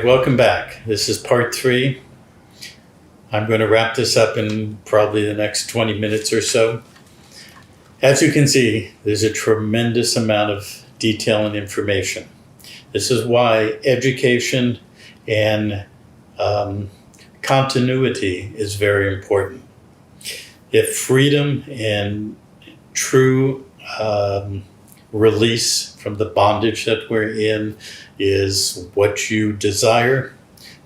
right, welcome back. This is part 3. I'm going to wrap this up in probably the next 20 minutes or so. As you can see, there's a tremendous amount of detail and information. This is why education and continuity is very important. If freedom and true release from the bondage that we're in is what you desire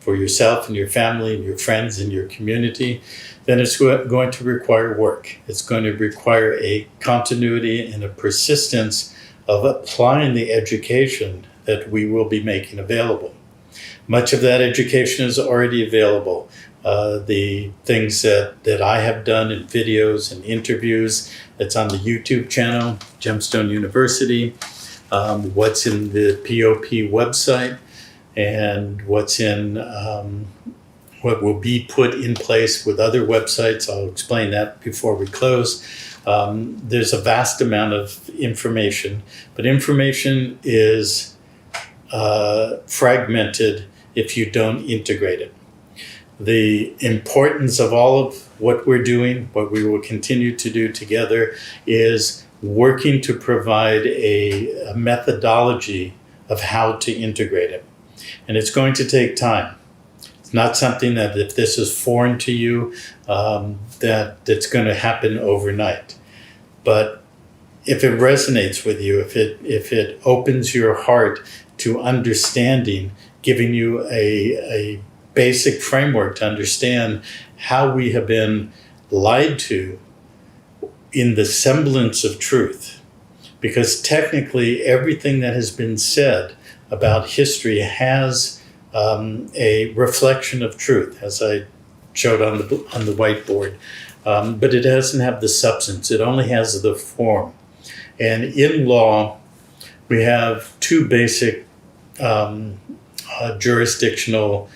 for yourself and your family and your friends and your community, then it's going to require work. It's going to require a continuity and a persistence of applying the education that we will be making available. Much of that education is already available. The things that I have done in videos and interviews, that's on the YouTube channel, Gemstone University, what's in the POP website, and what's in what will be put in place with other websites. I'll explain that before we close. There's a vast amount of information, but information is fragmented if you don't integrate it. The importance of all of what we're doing, what we will continue to do together, is working to provide a methodology of how to integrate it. And it's going to take time. It's not something that if this is foreign to you, that's going to happen overnight. But if it resonates with you, if it opens your heart to understanding, giving you a basic framework to understand how we have been lied to in the semblance of truth. Because technically everything that has been said about history has a reflection of truth, as I showed on the whiteboard. But it doesn't have the substance, it only has the form. And in law, we have two basic jurisdictional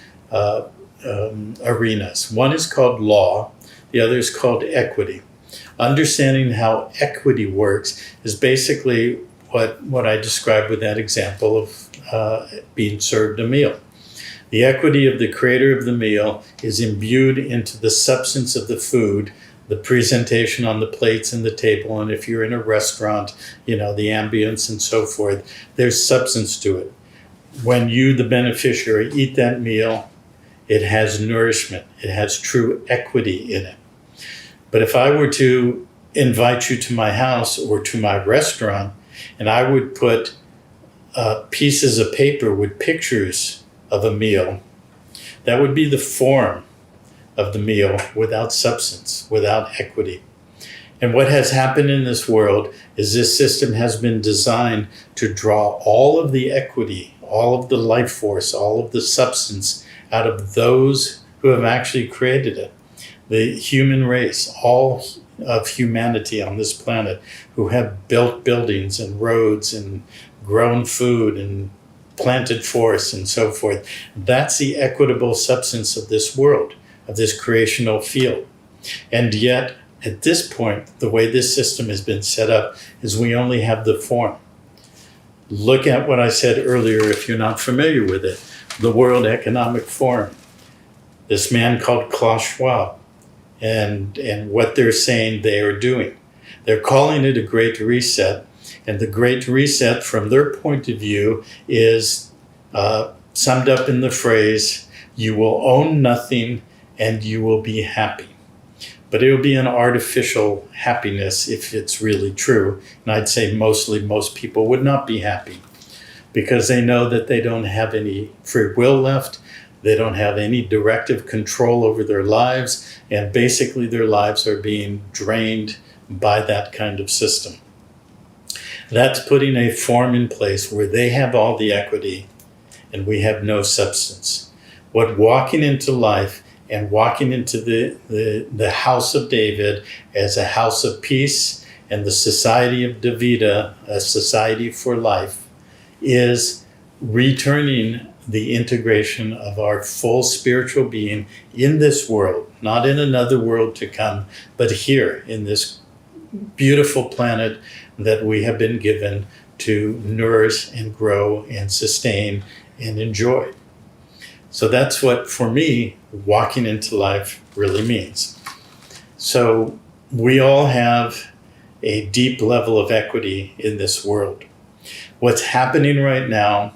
arenas. One is called law, the other is called equity. Understanding how equity works is basically what I described with that example of being served a meal. The equity of the creator of the meal is imbued into the substance of the food, the presentation on the plates and the table, and if you're in a restaurant, the ambience and so forth, there's substance to it. When you, the beneficiary, eat that meal, it has nourishment. It has true equity in it. But if I were to invite you to my house or to my restaurant, and I would put pieces of paper with pictures of a meal, that would be the form of the meal without substance, without equity. And what has happened in this world is this system has been designed to draw all of the equity, all of the life force, all of the substance out of those who have actually created it. The human race, all of humanity on this planet, who have built buildings and roads and grown food and planted forests and so forth. That's the equitable substance of this world, of this creational field. And yet, at this point, the way this system has been set up is we only have the form. Look at what I said earlier if you're not familiar with it. The World Economic Forum. This man called Klaus Schwab. And what they're saying they are doing. They're calling it a Great Reset. And the Great Reset, from their point of view, is summed up in the phrase, you will own nothing and you will be happy. But it will be an artificial happiness if it's really true. And I'd say most people would not be happy because they know that they don't have any free will left. They don't have any directive control over their lives. And basically their lives are being drained by that kind of system. That's putting a form in place where they have all the equity and we have no substance. What walking into life and walking into the house of David as a house of peace and the society of Davida, a society for life, is returning the integration of our full spiritual being in this world, not in another world to come, but here in this beautiful planet that we have been given to nourish and grow and sustain and enjoy. So that's what, for me, walking into life really means. So we all have a deep level of equity in this world. What's happening right now,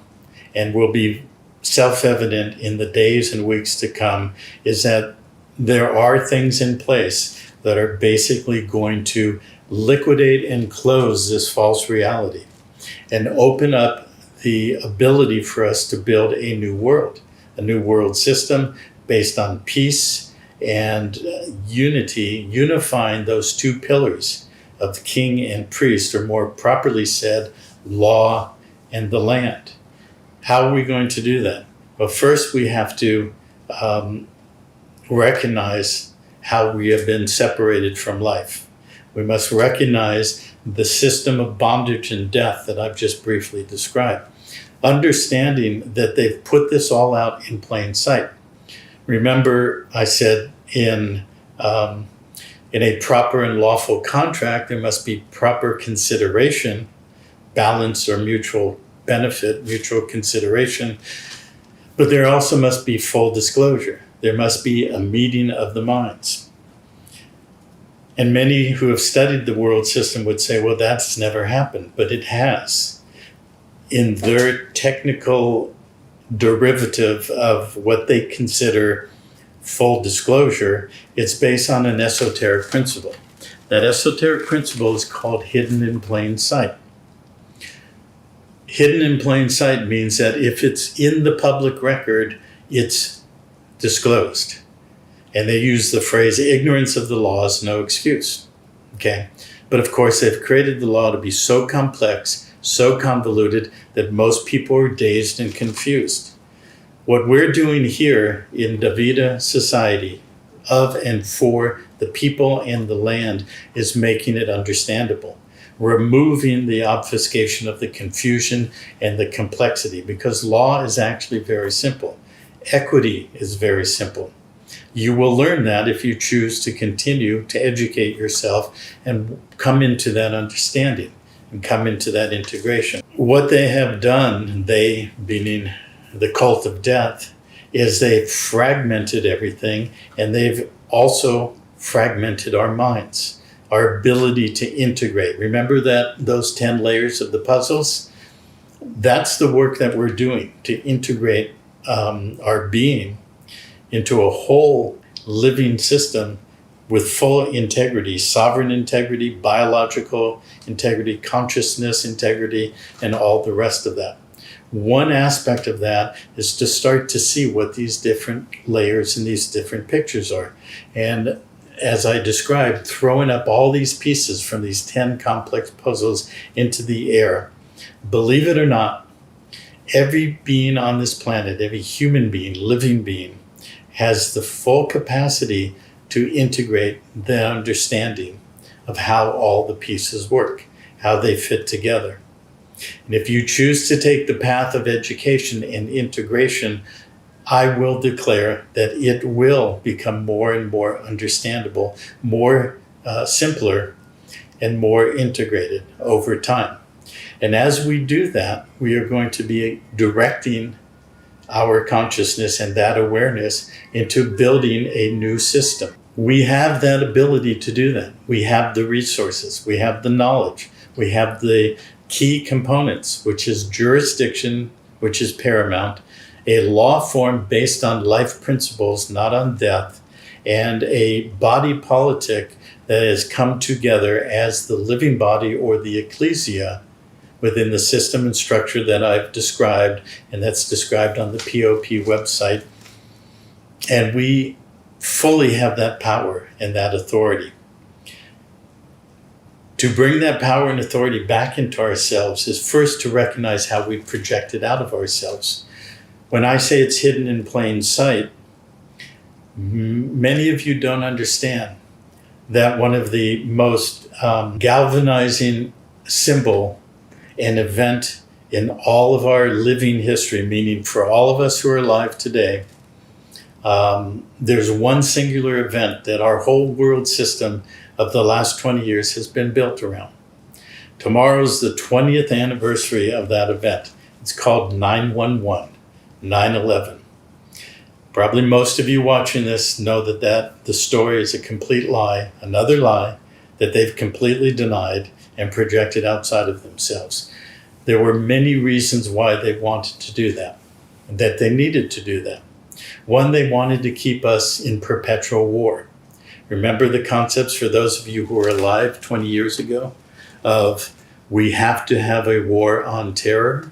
and will be self-evident in the days and weeks to come, is that there are things in place that are basically going to liquidate and close this false reality and open up the ability for us to build a new world system based on peace and unity, unifying those two pillars of the king and priest, or more properly said, law and the land. How are we going to do that? Well, first we have to recognize how we have been separated from life. We must recognize the system of bondage and death that I've just briefly described, understanding that they've put this all out in plain sight. Remember, I said in a proper and lawful contract, there must be proper consideration, balance or mutual benefit, mutual consideration, but there also must be full disclosure. There must be a meeting of the minds. And many who have studied the world system would say, well, that's never happened, but it has. In their technical derivative of what they consider full disclosure, it's based on an esoteric principle. That esoteric principle is called hidden in plain sight. Hidden in plain sight means that if it's in the public record, it's disclosed. And they use the phrase, ignorance of the law is no excuse. Okay? But of course, they've created the law to be so complex, so convoluted, that most people are dazed and confused. What we're doing here in Davida society, of and for the people and the land, is making it understandable. Removing the obfuscation of the confusion and the complexity, because law is actually very simple. Equity is very simple. You will learn that if you choose to continue to educate yourself and come into that understanding and come into that integration. What they have done, they meaning the cult of death, is they've fragmented everything, and they've also fragmented our minds, our ability to integrate. Remember that those 10 layers of the puzzles? That's the work that we're doing, to integrate our being into a whole living system with full integrity, sovereign integrity, biological integrity, consciousness integrity, and all the rest of that. One aspect of that is to start to see what these different layers and these different pictures are. And as I described, throwing up all these pieces from these 10 complex puzzles into the air. Believe it or not, every being on this planet, every human being, living being, has the full capacity to integrate the understanding of how all the pieces work, how they fit together. And if you choose to take the path of education and integration, I will declare that it will become more and more understandable, more simpler, and more integrated over time. And as we do that, we are going to be directing our consciousness and that awareness into building a new system. We have that ability to do that. We have the resources, we have the knowledge, we have the key components, which is jurisdiction, which is paramount, a law form based on life principles, not on death, and a body politic that has come together as the living body, or the ecclesia, within the system and structure that I've described, and that's described on the POP website. And we fully have that power and that authority. To bring that power and authority back into ourselves is first to recognize how we project it out of ourselves. When I say it's hidden in plain sight, many of you don't understand that one of the most galvanizing symbol and event in all of our living history, meaning for all of us who are alive today, there's one singular event that our whole world system of the last 20 years has been built around. Tomorrow's the 20th anniversary of that event. It's called 9/11, 9/11. Probably most of you watching this know that the story is a complete lie, another lie that they've completely denied and projected outside of themselves. There were many reasons why they wanted to do that they needed to do that. One, they wanted to keep us in perpetual war. Remember the concepts, for those of you who were alive 20 years ago, of we have to have a war on terror?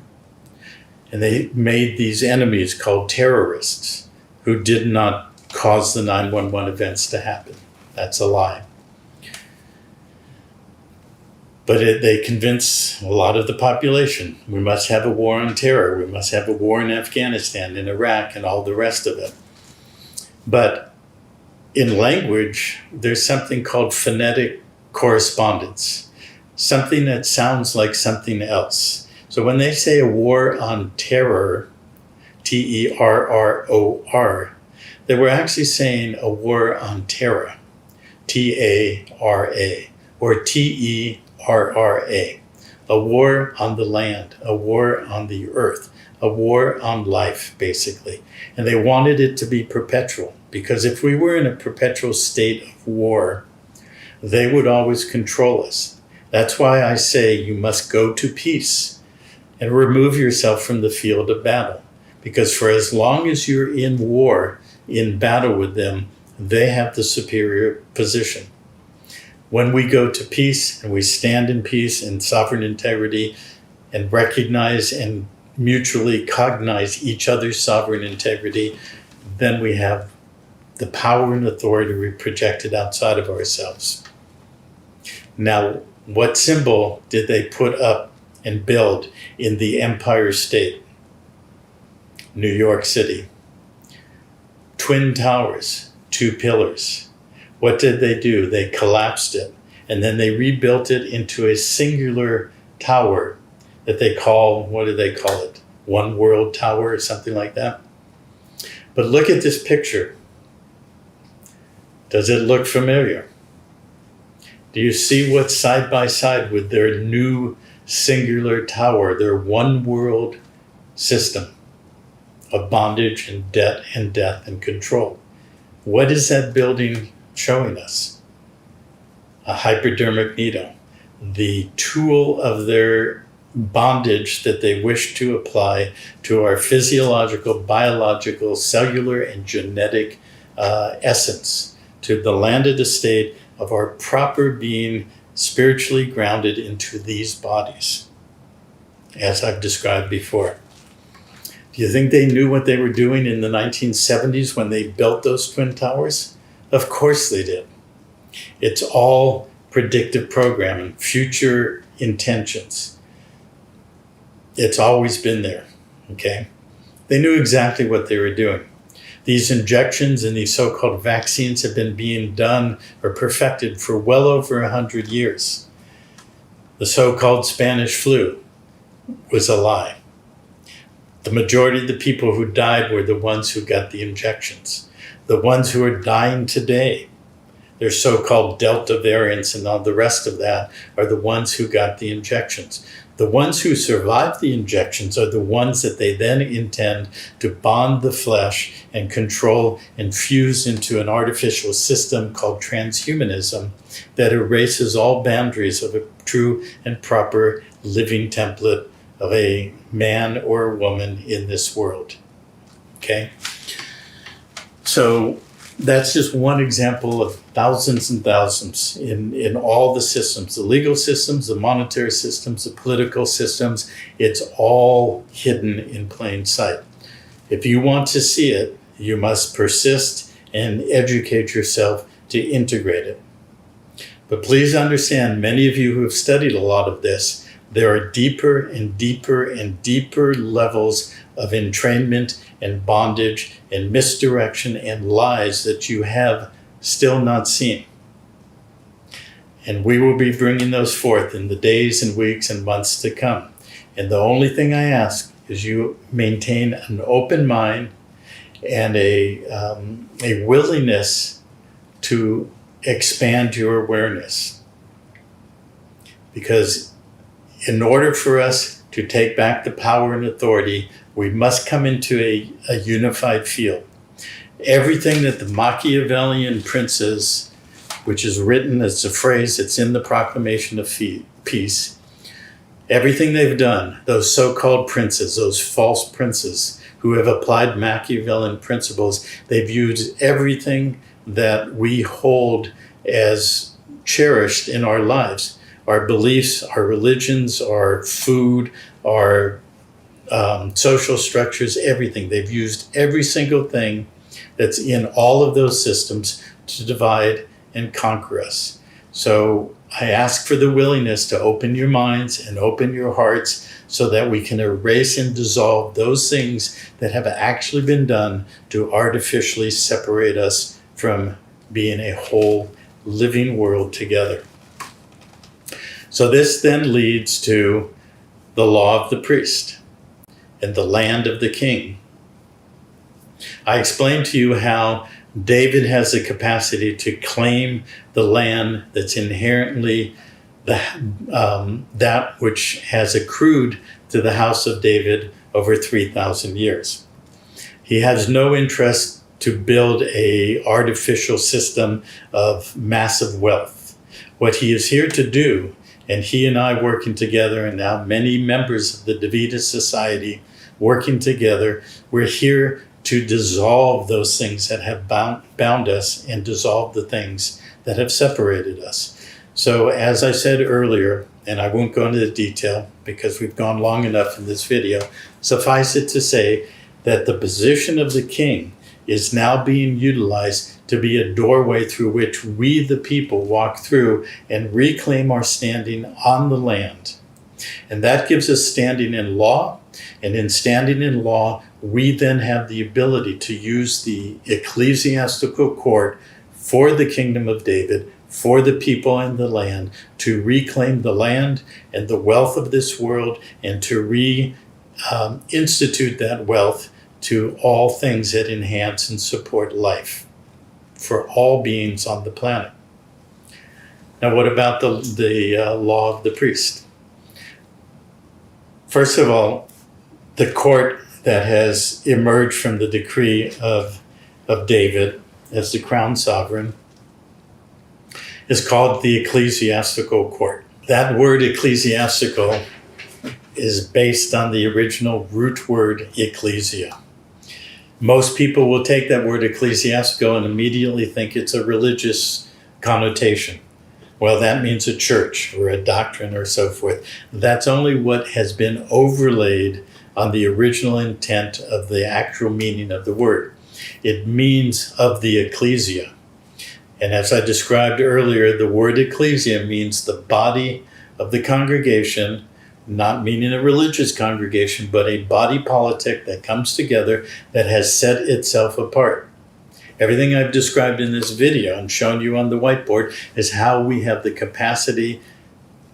And they made these enemies called terrorists who did not cause the 9/11 events to happen. That's a lie. But they convince a lot of the population, we must have a war on terror, we must have a war in Afghanistan, in Iraq, and all the rest of it. But in language, there's something called phonetic correspondence, something that sounds like something else. So when they say a war on terror, Terror, they were actually saying a war on terra, Tara, or Terra, a war on the land, a war on the earth, a war on life, basically. And they wanted it to be perpetual, because if we were in a perpetual state of war, they would always control us. That's why I say you must go to peace and remove yourself from the field of battle. Because for as long as you're in war, in battle with them, they have the superior position. When we go to peace and we stand in peace and sovereign integrity and recognize and mutually cognize each other's sovereign integrity, then we have the power and authority projected outside of ourselves. Now, what symbol did they put up and build in the Empire State? New York City. Twin towers, 2 pillars. What did they do? They collapsed it, and then they rebuilt it into a singular tower that they call, what do they call it? One World Tower or something like that. But look at this picture. Does it look familiar? Do you see what's side by side with their new singular tower, their one world system of bondage and debt and death and control? What is that building showing us? A hypodermic needle, the tool of their bondage that they wish to apply to our physiological, biological, cellular, and genetic essence, to the landed estate of our proper being spiritually grounded into these bodies, as I've described before. Do you think they knew what they were doing in the 1970s when they built those twin towers? Of course they did. It's all predictive programming, future intentions. It's always been there, okay? They knew exactly what they were doing. These injections and these so-called vaccines have been being done or perfected for well over 100 years. The so-called Spanish flu was a lie. The majority of the people who died were the ones who got the injections. The ones who are dying today, their so-called Delta variants and all the rest of that, are the ones who got the injections. The ones who survived the injections are the ones that they then intend to bond the flesh and control and fuse into an artificial system called transhumanism that erases all boundaries of a true and proper living template of a man or a woman in this world. Okay? So that's just one example of thousands and thousands in all the systems, the legal systems, the monetary systems, the political systems. It's all hidden in plain sight. If you want to see it, you must persist and educate yourself to integrate it. But please understand, many of you who have studied a lot of this, there are deeper and deeper and deeper levels of entrainment and bondage and misdirection and lies that you have still not seen. And we will be bringing those forth in the days and weeks and months to come. And the only thing I ask is you maintain an open mind and a willingness to expand your awareness. Because in order for us to take back the power and authority, we must come into a unified field. Everything that the Machiavellian princes, which is written as a phrase that's in the Proclamation of Peace, everything they've done, those so-called princes, those false princes who have applied Machiavellian principles, they've used everything that we hold as cherished in our lives, our beliefs, our religions, our food, our social structures, everything. They've used every single thing that's in all of those systems to divide and conquer us. So I ask for the willingness to open your minds and open your hearts so that we can erase and dissolve those things that have actually been done to artificially separate us from being a whole living world together. So this then leads to the law of the priest and the land of the king. I explained to you how David has the capacity to claim the land that's inherently that which has accrued to the house of David over 3,000 years. He has no interest to build a artificial system of massive wealth. What he is here to do, and he and I working together, and now many members of the Davida Society working together, we're here to dissolve those things that have bound us and dissolve the things that have separated us. So as I said earlier, and I won't go into the detail because we've gone long enough in this video, suffice it to say that the position of the king is now being utilized to be a doorway through which we, the people, walk through and reclaim our standing on the land. And that gives us standing in law. And in standing in law, we then have the ability to use the ecclesiastical court for the kingdom of David, for the people and the land, to reclaim the land and the wealth of this world and to institute that wealth to all things that enhance and support life for all beings on the planet. Now, what about the law of the priest? First of all, the court that has emerged from the decree of David as the crown sovereign is called the ecclesiastical court. That word ecclesiastical is based on the original root word ecclesia. Most people will take that word ecclesiastical and immediately think it's a religious connotation. Well, that means a church or a doctrine or so forth. That's only what has been overlaid on the original intent of the actual meaning of the word. It means of the ecclesia. And as I described earlier, the word ecclesia means the body of the congregation, not meaning a religious congregation, but a body politic that comes together that has set itself apart. Everything I've described in this video and shown you on the whiteboard is how we have the capacity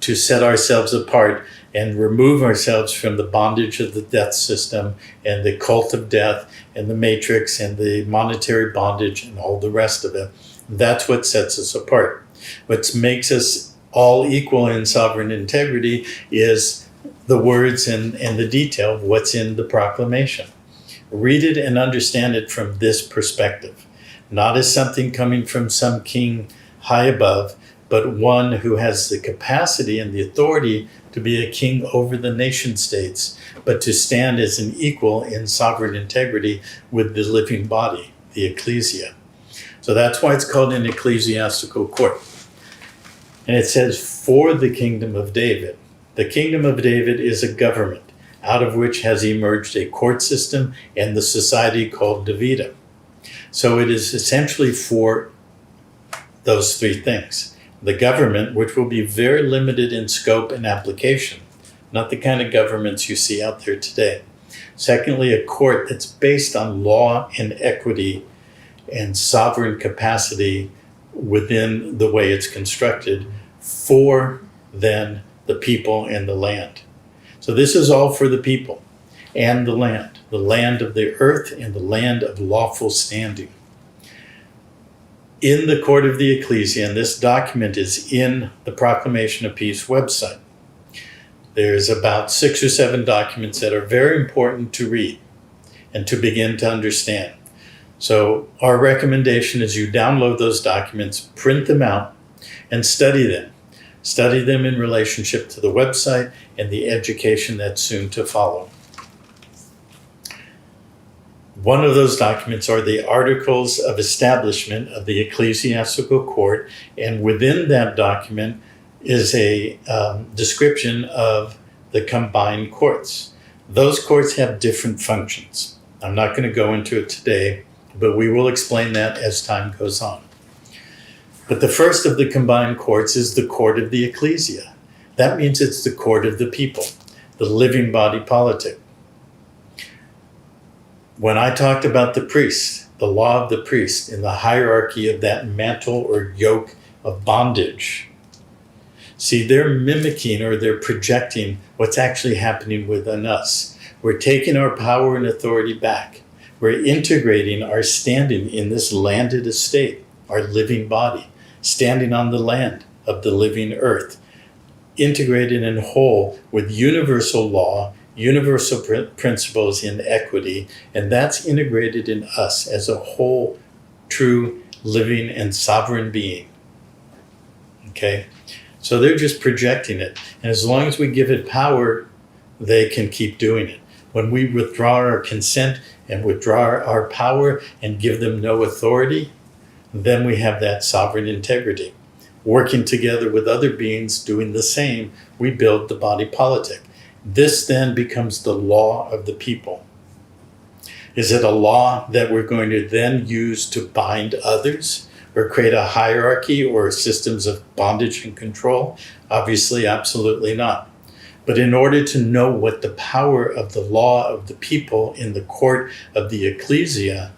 to set ourselves apart and remove ourselves from the bondage of the death system and the cult of death and the matrix and the monetary bondage and all the rest of it. That's what sets us apart. What makes us all equal in sovereign integrity is the words and the detail of what's in the proclamation. Read it and understand it from this perspective, not as something coming from some king high above, but one who has the capacity and the authority to be a king over the nation states, but to stand as an equal in sovereign integrity with the living body, the ecclesia. So that's why it's called an ecclesiastical court. And it says, for the kingdom of David. The kingdom of David is a government out of which has emerged a court system and the society called Davida. So it is essentially for those three things. The government, which will be very limited in scope and application, not the kind of governments you see out there today. Secondly, a court that's based on law and equity and sovereign capacity within the way it's constructed for then the people and the land. So this is all for the people and the land of the earth and the land of lawful standing. In the court of the ecclesia, and this document is in the Proclamation of Peace website. There's about 6 or 7 documents that are very important to read and to begin to understand. So our recommendation is you download those documents, print them out, and study them. Study them in relationship to the website and the education that's soon to follow. One of those documents are the Articles of Establishment of the Ecclesiastical Court, and within that document is a description of the combined courts. Those courts have different functions. I'm not going to go into it today, but we will explain that as time goes on. But the first of the combined courts is the court of the ecclesia. That means it's the court of the people, the living body politic. When I talked about the priest, the law of the priest, in the hierarchy of that mantle or yoke of bondage, see, they're mimicking or they're projecting what's actually happening within us. We're taking our power and authority back. We're integrating our standing in this landed estate, our living body, standing on the land of the living earth, integrated and whole with universal law, universal principles in equity, and that's integrated in us as a whole, true, living, and sovereign being. Okay? So they're just projecting it. And as long as we give it power, they can keep doing it. When we withdraw our consent and withdraw our power and give them no authority, then we have that sovereign integrity. Working together with other beings doing the same, we build the body politic. This then becomes the law of the people. Is it a law that we're going to then use to bind others or create a hierarchy or systems of bondage and control? Obviously, absolutely not. But in order to know what the power of the law of the people in the court of the ecclesia,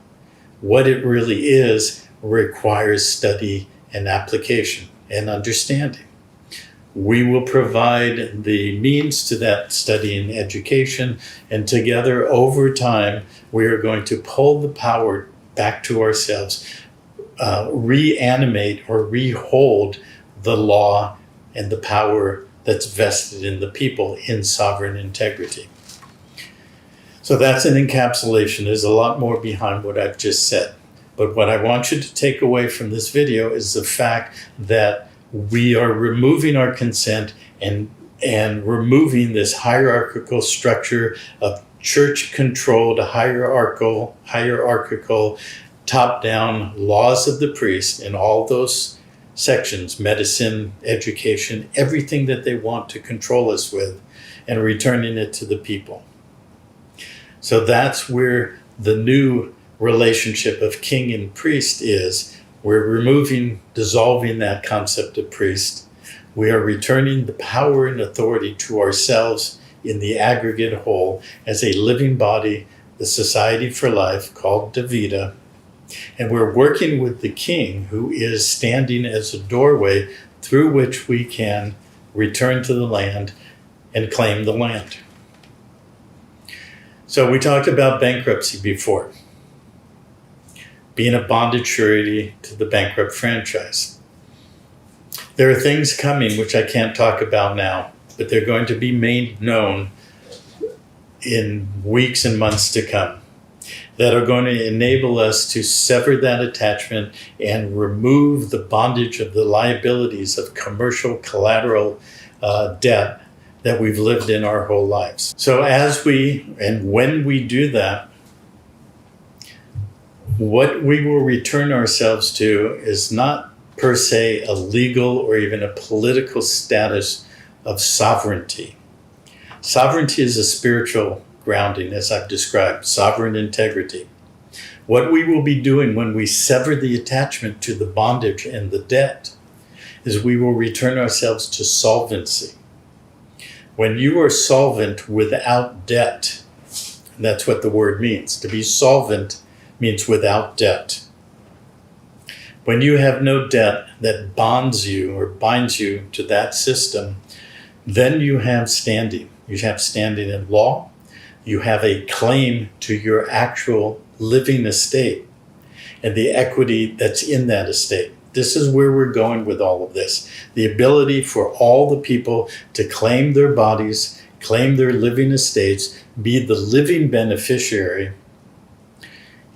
what it really is, requires study and application and understanding. We will provide the means to that study and education, and together over time, we are going to pull the power back to ourselves, reanimate or rehold the law and the power that's vested in the people in sovereign integrity. So that's an encapsulation. There's a lot more behind what I've just said. But what I want you to take away from this video is the fact that we are removing our consent and removing this hierarchical structure of church-controlled, hierarchical, top-down laws of the priest in all those sections, medicine, education, everything that they want to control us with, and returning it to the people. So that's where the new relationship of king and priest is. We're dissolving that concept of priest. We are returning the power and authority to ourselves in the aggregate whole as a living body, the Society for Life called Davida. And we're working with the king, who is standing as a doorway through which we can return to the land and claim the land. So we talked about bankruptcy before, being a bonded surety to the bankrupt franchise. There are things coming which I can't talk about now, but they're going to be made known in weeks and months to come, that are going to enable us to sever that attachment and remove the bondage of the liabilities of commercial collateral debt that we've lived in our whole lives. So as we, and when we do that, what we will return ourselves to is not per se a legal or even a political status of sovereignty. Sovereignty is a spiritual grounding, as I've described, sovereign integrity. What we will be doing when we sever the attachment to the bondage and the debt is we will return ourselves to solvency. When you are solvent without debt, and that's what the word means. To be solvent means without debt. When you have no debt that bonds you or binds you to that system, then you have standing. You have standing in law. You have a claim to your actual living estate and the equity that's in that estate. This is where we're going with all of this. The ability for all the people to claim their bodies, claim their living estates, be the living beneficiary,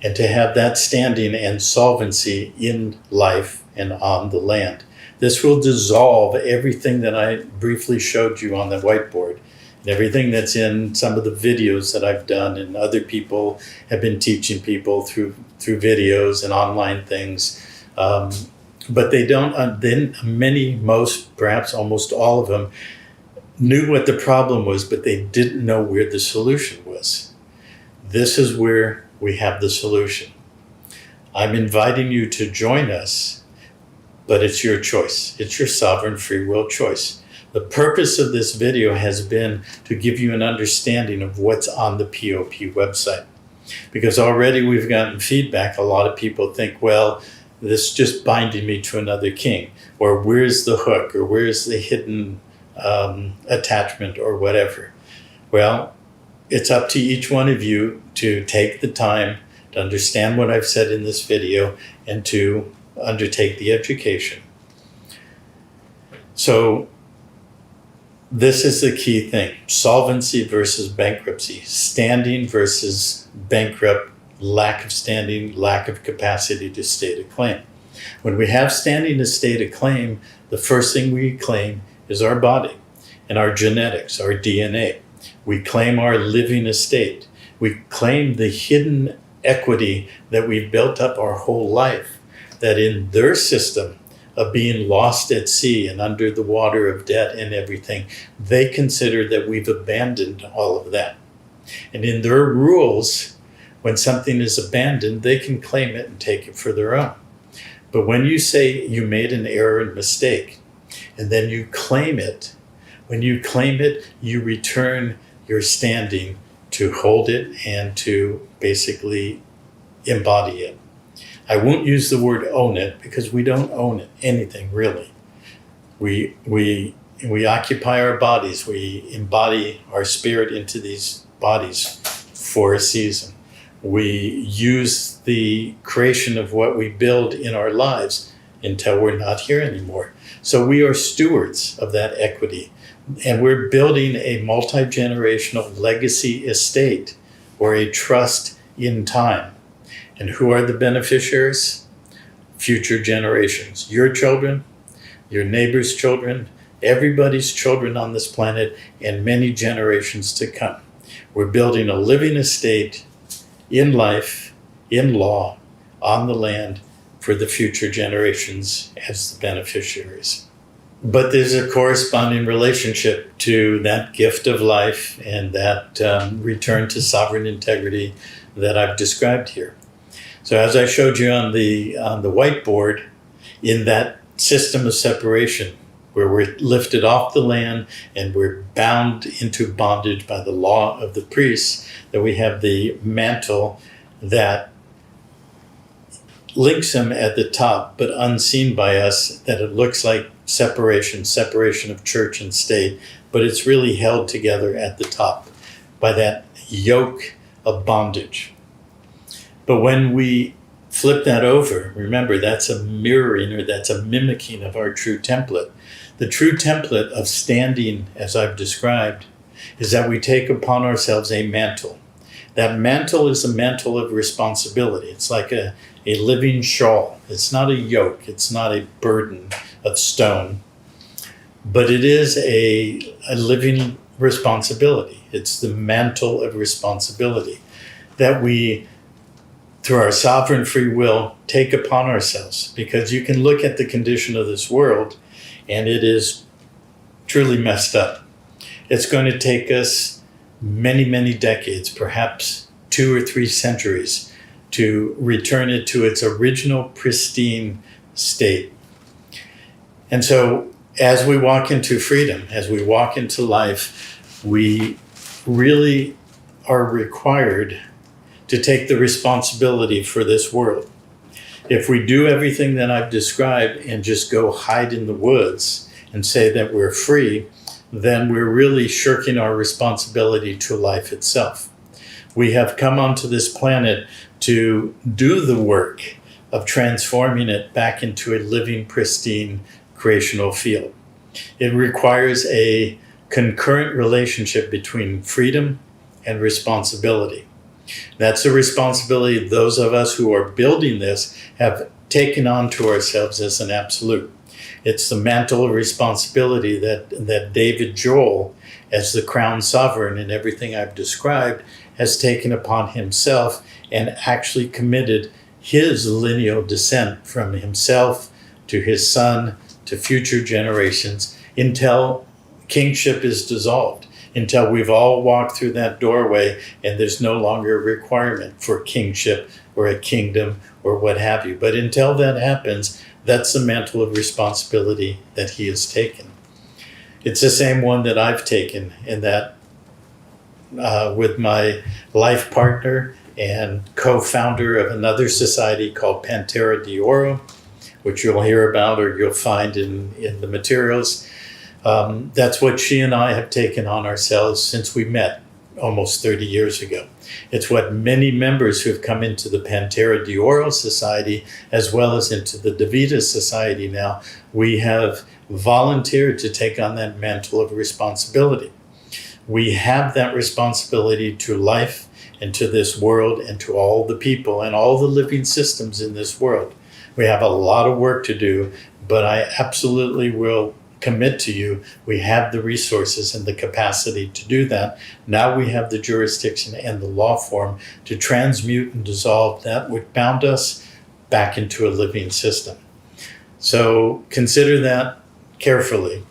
and to have that standing and solvency in life and on the land. This will dissolve everything that I briefly showed you on the whiteboard, and everything that's in some of the videos that I've done, and other people have been teaching people through videos and online things. But they don't, then most, perhaps almost all of them, knew what the problem was, but they didn't know where the solution was. This is where we have the solution. I'm inviting you to join us, but it's your choice. It's your sovereign free will choice. The purpose of this video has been to give you an understanding of what's on the POP website. Because already we've gotten feedback. A lot of people think, well, this is just binding me to another king, or where's the hook, or where's the hidden attachment, or whatever. Well, it's up to each one of you to take the time to understand what I've said in this video and to undertake the education. So this is the key thing: solvency versus bankruptcy, standing versus bankrupt, lack of standing, lack of capacity to state a claim. When we have standing to state a claim, the first thing we claim is our body and our genetics, our DNA. We claim our living estate. We claim the hidden equity that we've built up our whole life, that in their system of being lost at sea and under the water of debt and everything, they consider that we've abandoned all of that. And in their rules, when something is abandoned, they can claim it and take it for their own. But when you say you made an error and mistake, and then you claim it, when you claim it, you return your standing to hold it and to basically embody it. I won't use the word own it, because we don't own it, anything really. We occupy our bodies. We embody our spirit into these bodies for a season. We use the creation of what we build in our lives until we're not here anymore. So we are stewards of that equity. And we're building a multi-generational legacy estate, or a trust in time. And who are the beneficiaries? Future generations. Your children, your neighbor's children, everybody's children on this planet, and many generations to come. We're building a living estate in life, in law, on the land, for the future generations as the beneficiaries. But there's a corresponding relationship to that gift of life and that return to sovereign integrity that I've described here. So as I showed you on the whiteboard, in that system of separation, where we're lifted off the land and we're bound into bondage by the law of the priests, that we have the mantle that links them at the top, but unseen by us, that it looks like separation of church and state, but it's really held together at the top by that yoke of bondage. But when we flip that over, remember, that's a mirroring, or that's a mimicking of our true template. The true template of standing, as I've described, is that we take upon ourselves a mantle. That mantle is a mantle of responsibility. It's like a living shawl. It's not a yoke. It's not a burden of stone. But it is a living responsibility. It's the mantle of responsibility that we, through our sovereign free will, take upon ourselves. Because you can look at the condition of this world, and it is truly messed up. It's going to take us many, many decades, perhaps 2 or 3 centuries, to return it to its original pristine state. And so as we walk into freedom, as we walk into life, we really are required to take the responsibility for this world. If we do everything that I've described and just go hide in the woods and say that we're free, then we're really shirking our responsibility to life itself. We have come onto this planet to do the work of transforming it back into a living, pristine, creational field. It requires a concurrent relationship between freedom and responsibility. That's a responsibility those of us who are building this have taken on to ourselves as an absolute. It's the mantle of responsibility that David Joel, as the crown sovereign in everything I've described, has taken upon himself and actually committed his lineal descent from himself to his son to future generations until kingship is dissolved, until we've all walked through that doorway and there's no longer a requirement for kingship or a kingdom or what have you. But until that happens, that's the mantle of responsibility that he has taken. It's the same one that I've taken, in that with my life partner and co-founder of another society called Pantera de Oro, which you'll hear about or you'll find in the materials. That's what she and I have taken on ourselves since we met almost 30 years ago. It's what many members who have come into the Pantera de Oro Society, as well as into the Davida Society now, we have volunteered to take on that mantle of responsibility. We have that responsibility to life and to this world and to all the people and all the living systems in this world. We have a lot of work to do, but I absolutely will commit to you, we have the resources and the capacity to do that. Now we have the jurisdiction and the law form to transmute and dissolve that which bound us back into a living system. So consider that carefully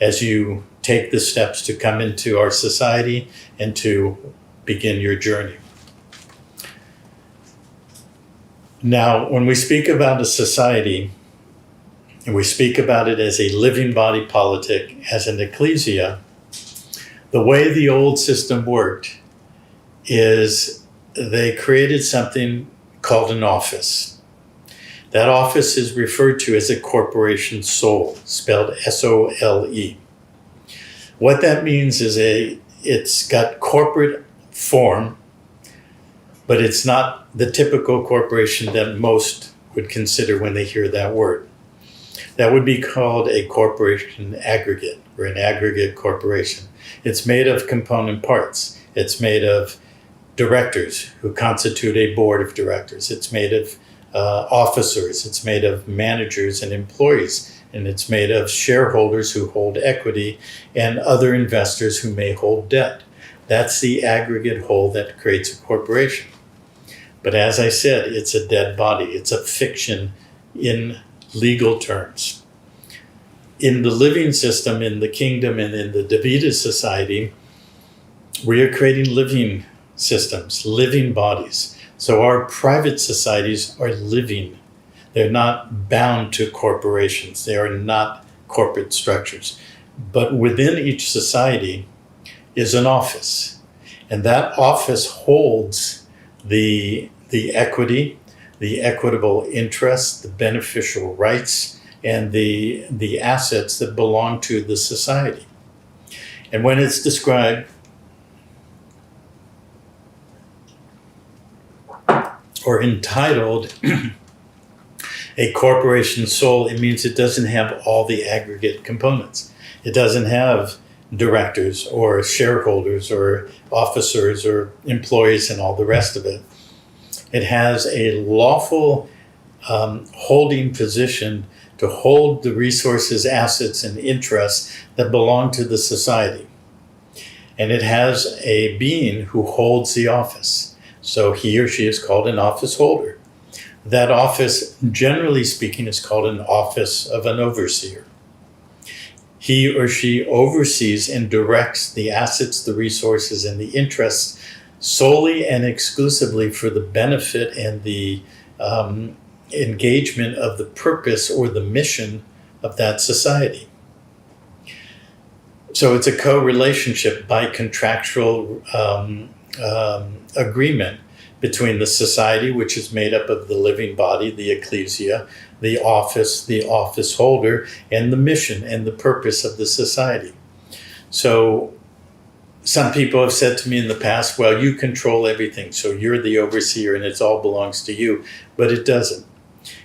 as you take the steps to come into our society and to begin your journey. Now, when we speak about a society, and we speak about it as a living body politic, as an ecclesia, the way the old system worked is they created something called an office. That office is referred to as a corporation sole, spelled S-O-L-E. What that means is it's got corporate form, but it's not the typical corporation that most would consider when they hear that word. That would be called a corporation aggregate, or an aggregate corporation. It's made of component parts. It's made of directors who constitute a board of directors. It's made of officers. It's made of managers and employees. And it's made of shareholders who hold equity and other investors who may hold debt. That's the aggregate whole that creates a corporation. But as I said, it's a dead body. It's a fiction in legal terms. In the living system, in the kingdom, and in the Davida Society, we are creating living systems, living bodies. So our private societies are living. They're not bound to corporations. They are not corporate structures. But within each society is an office. And that office holds the equity, the equitable interests, the beneficial rights, and the assets that belong to the society. And when it's described or entitled a corporation sole, it means it doesn't have all the aggregate components. It doesn't have directors or shareholders or officers or employees and all the rest of it. It has a lawful holding position to hold the resources, assets, and interests that belong to the society. And it has a being who holds the office. So he or she is called an office holder. That office, generally speaking, is called an office of an overseer. He or she oversees and directs the assets, the resources, and the interests solely and exclusively for the benefit and the engagement of the purpose or the mission of that society. So it's a co-relationship by contractual agreement between the society, which is made up of the living body, the ecclesia, the office holder, and the mission and the purpose of the society. So some people have said to me in the past, well, you control everything, so you're the overseer and it all belongs to you. But it doesn't.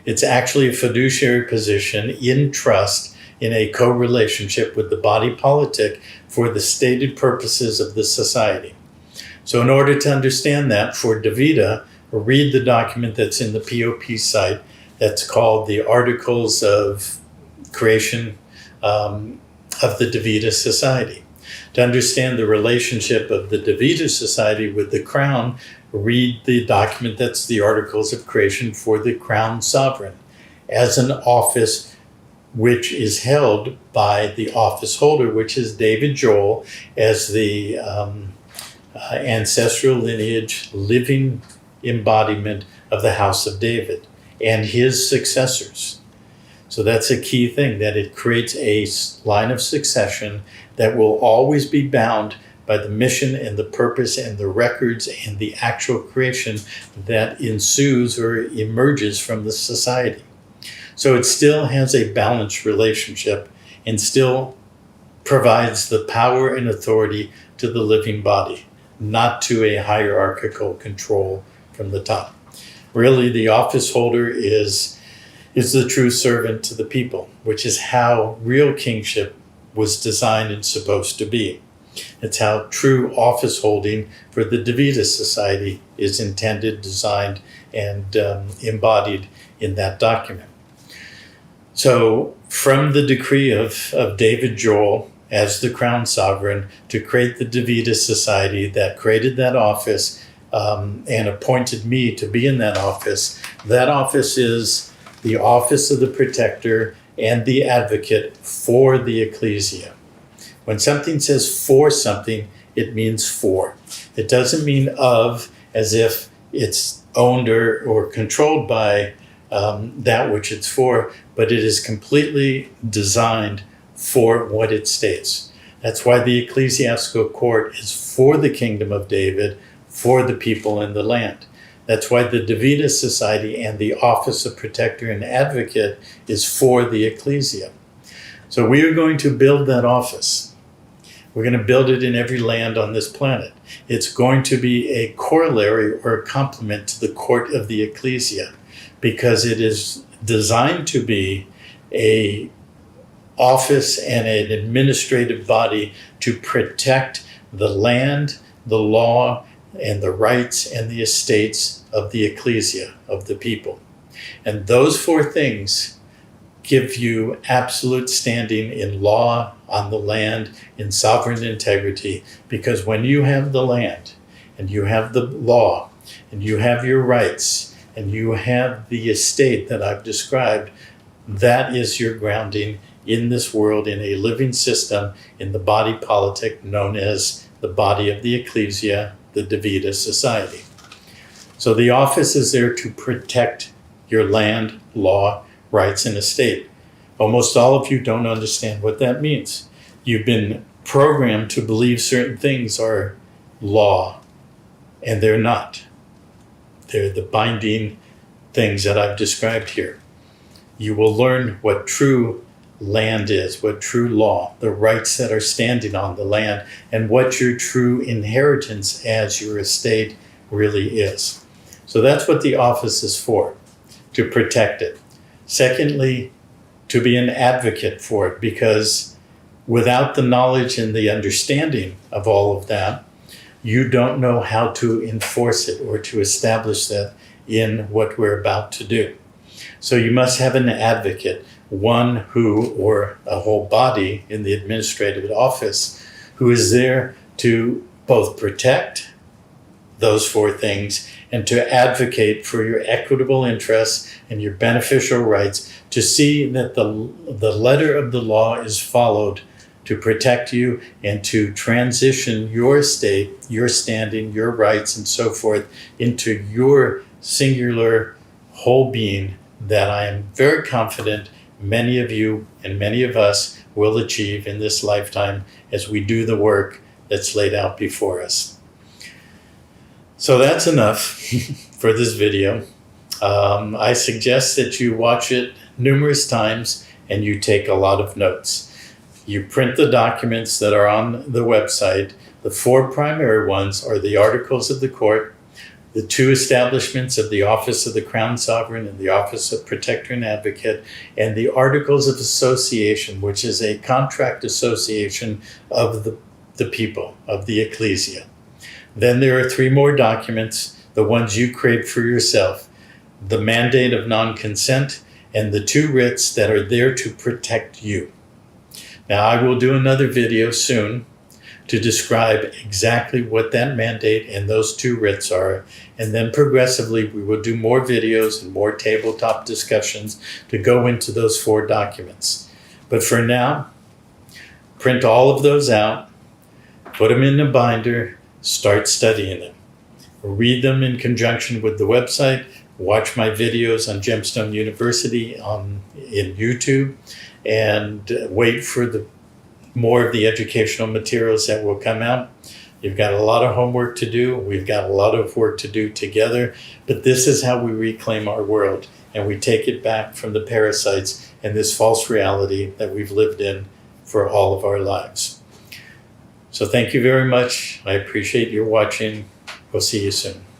It's actually a fiduciary position in trust in a co-relationship with the body politic for the stated purposes of the society. So in order to understand that, for Davida, read the document that's in the POP site that's called the Articles of Creation of the Davida Society. To understand the relationship of the Davida Society with the Crown, read the document that's the Articles of Creation for the Crown Sovereign as an office which is held by the office holder, which is David Joel, as the ancestral lineage, living embodiment of the House of David and his successors. So that's a key thing, that it creates a line of succession that will always be bound by the mission and the purpose and the records and the actual creation that ensues or emerges from the society. So it still has a balanced relationship and still provides the power and authority to the living body, not to a hierarchical control from the top. Really, the office holder is the true servant to the people, which is how real kingship was designed and supposed to be. It's how true office holding for the Davida Society is intended, designed, and embodied in that document. So from the decree of David Joel as the Crown Sovereign to create the Davida Society that created that office and appointed me to be in that office is the office of the protector and the advocate for the ecclesia. When something says for something, it means for. It doesn't mean of, as if it's owned or controlled by that which it's for, but it is completely designed for what it states. That's why the ecclesiastical court is for the kingdom of David, for the people in the land. That's why the Davida Society and the Office of Protector and Advocate is for the ecclesia. So we are going to build that office. We're going to build it in every land on this planet. It's going to be a corollary or a complement to the court of the ecclesia, because it is designed to be a office and an administrative body to protect the land, the law, and the rights and the estates of the ecclesia, of the people. And those four things give you absolute standing in law, on the land, in sovereign integrity, because when you have the land, and you have the law, and you have your rights, and you have the estate that I've described, that is your grounding in this world, in a living system, in the body politic known as the body of the ecclesia, the Davida Society. So the office is there to protect your land, law, rights, and estate. Almost all of you don't understand what that means. You've been programmed to believe certain things are law, and they're not. They're the binding things that I've described here. You will learn what true land is, what true law, the rights that are standing on the land, and what your true inheritance as your estate really is. So that's what the office is for, to protect it. Secondly, to be an advocate for it, because without the knowledge and the understanding of all of that, you don't know how to enforce it or to establish that in what we're about to do. So you must have an advocate, one who, or a whole body in the administrative office, who is there to both protect those four things and to advocate for your equitable interests and your beneficial rights, to see that the letter of the law is followed, to protect you and to transition your estate, your standing, your rights, and so forth into your singular whole being that I am very confident many of you and many of us will achieve in this lifetime as we do the work that's laid out before us. So that's enough for this video. I suggest that you watch it numerous times and you take a lot of notes. You print the documents that are on the website. The four primary ones are the Articles of the Court, the two establishments of the Office of the Crown Sovereign and the Office of Protector and Advocate, and the Articles of Association, which is a contract association of the people, of the ecclesia. Then there are 3 more documents, the ones you create for yourself: the mandate of non-consent and the 2 writs that are there to protect you. Now, I will do another video soon to describe exactly what that mandate and those 2 writs are. And then progressively, we will do more videos and more tabletop discussions to go into those 4 documents. But for now, print all of those out, put them in a binder, start studying them. Read them in conjunction with the website, watch my videos on Gemstone University in YouTube, and wait for more of the educational materials that will come out. You've got a lot of homework to do. We've got a lot of work to do together, but this is how we reclaim our world, and we take it back from the parasites and this false reality that we've lived in for all of our lives. So thank you very much. I appreciate your watching. We'll see you soon.